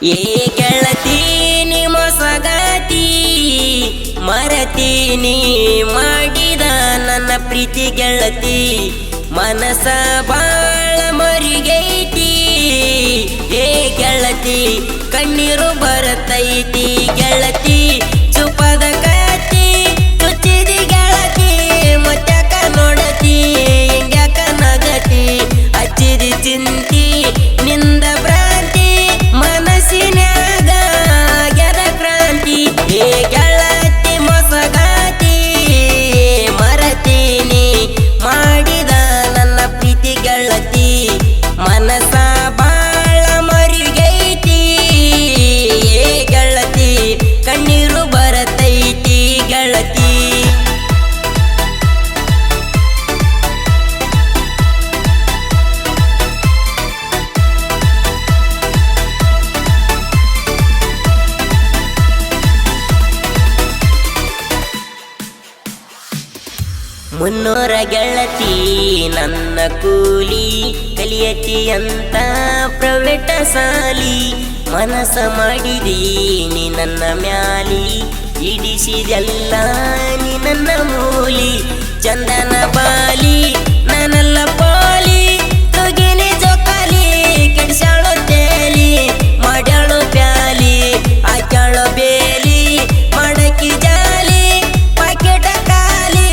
ಏ ಗೆಳತಿ ನೀ ಮೊಸಗಾತಿ ಮರತೀನಿ ಮಾಡಿದ ನನ್ನ ಪ್ರೀತಿ ಗೆಳತಿ ಮನಸ ಬಾಳ ಮರಿಗೈತಿ ಏ ಗೆಳತಿ ಕಣ್ಣೀರು ಬರತೈತಿ ಗೆಳತಿ ಚುಪದ ಕತಿ ಚುಚ್ಚಿದಿ ಗೆಳತಿ ಮತ್ಯಾಕ ನೋಡತಿ ಹಿಂಗ್ಯಾಕ ನಗತಿ ಹಚ್ಚಿದಿ ಚಿಂತಿ ನಿಂದ ಭ್ರಾಂತಿ ಮನಸ್ಸಿನ್ಯಾಗ ಆಗ್ಯದ ಕ್ರಾಂತಿ ಏ ಗೆಳತಿ ಮೊಸಗಾತಿ ಮರತೀನಿ ಮಾಡಿದ ನನ್ನ ಪ್ರೀತಿ ಗೆಳತಿ ಮನಸ ಬಾಳ ಮರಿಗೈತಿ ಏ ಗೆಳತಿ ಕಣ್ಣೀರು ಬರತೈತಿ ಗೆಳತಿ ಮುನ್ನೂರ ಗೆಳತಿ ನನ್ನ ಕೂಲಿ ಕಲಿಯತಿ ಅಂತ ಪ್ರೈವೇಟ ಸಾಲಿ ಮನಸ ಮಾಡಿದಿ ನೀ ನನ್ನ ಮ್ಯಾಲಿ ಇಡಿಸಿದೆಲ್ಲ ನೀ ನನ್ನ ಮೂಲಿ ಚಂದನ ಬಾಲಿ ನನ್ನಲ್ಲ ಪಾಲಿ ತುಗಿನಿ ಜೋಕಾಲಿ ಕೆಡ್ಸಾಳೋ ತೇಲಿ ಮಾಡ್ಯಾಳೋ ಪ್ಯಾಲಿ ಆಕ್ಯಾಳೋ ಬೇಲಿ ಮಡಕಿ ಜಾಲಿ ಪಾಕೆಟ ಕಾಲಿ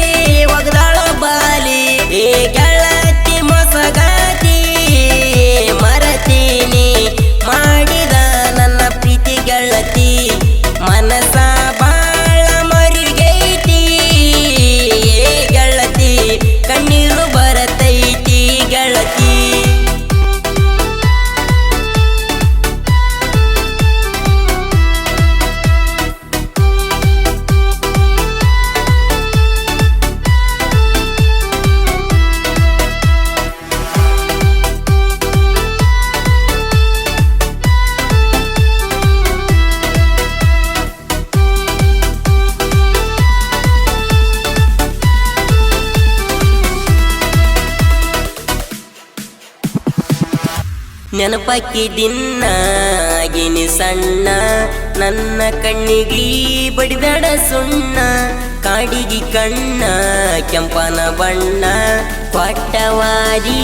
ಒಗದಾಳೋ ಬಾಲಿ ಏ ಗೆಳತಿ ಮೊಸಗಾತಿ ಮರತೀನಿ ಮಾಡಿದ ನನ್ನ ಪ್ರೀತಿ ಗೆಳತಿ ಮನಸ ಬಾಳ ಮರಿಗೈತಿ ಏ ಗೆಳತಿ ಕಣ್ಣೀರು ಬರತೈತಿ ಗೆಳತಿ ನೆನಪಕ್ಕಿ ದಿನ ಗಿನಿ ಸಣ್ಣ ನನ್ನ ಕಣ್ಣಿಗಿ ಬಡಿಬೇಡ ಸುಣ್ಣ ಕಾಡಿಗಿ ಕಣ್ಣ ಕೆಂಪನ ಬಣ್ಣ ಕೊಟ್ಟವಾದಿ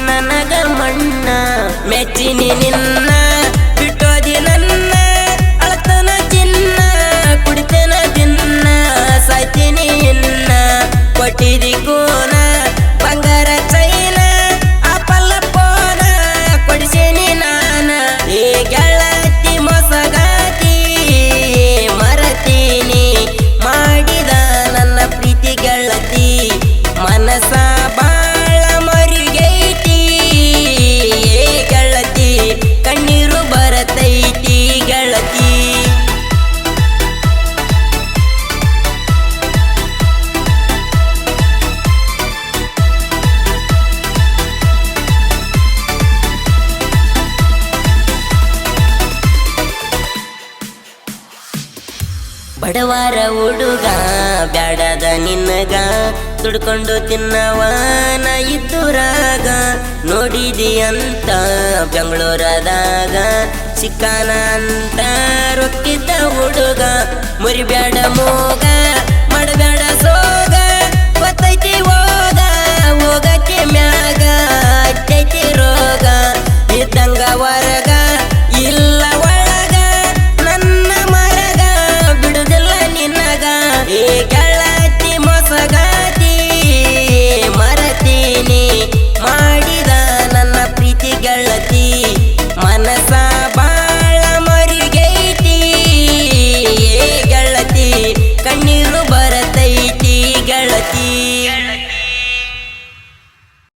ನನಗ ಮಣ್ಣ ಮೆಚ್ಚಿನಿ ನಿನ್ನ ಬಿಟ್ಟೋದಿ ನನ್ನ ಅಳತನ ಚಿನ್ನ ಕುಡಿತನ ದಿನ್ನ ಸಾಯ್ತೀನಿ ಇನ್ನ ಕೊಟ್ಟಿದಿ ಕೋನ ಬಂಗಾರ ಚೈನ ಆಪಲ್ಲ ಪೋನ ಕೊಡಿಸೇನಿ ನಾನ ಏ ಗೆಳತಿ ಮೊಸಗಾತಿ ಮರತೀನಿ ಮಾಡಿದ ನನ್ನ ಪ್ರೀತಿ ಗೆಳತಿ ಮನಸ ಬಾಳ ಮರಿಗೈತಿ ಏ ಗೆಳತಿ ಕಣ್ಣೀರು ಬರತೈತಿ ಗೆಳತಿ ಬಡವಾರ ಹುಡುಗ ಬ್ಯಾಡದ ನಿನ್ನಗ ದುಡ್ಕೊಂಡು ತಿನ್ನವನ ಇದ್ದುರಾಗ ನೋಡಿದಿ ಅಂತ ಬೆಂಗಳೂರದಾಗ ಸಿಕ್ಕಾನ ಅಂತ ರೊಕ್ಕಿದ್ದ ಹುಡುಗ ಮುರಿಬ್ಯಾಡ ಮೋಗ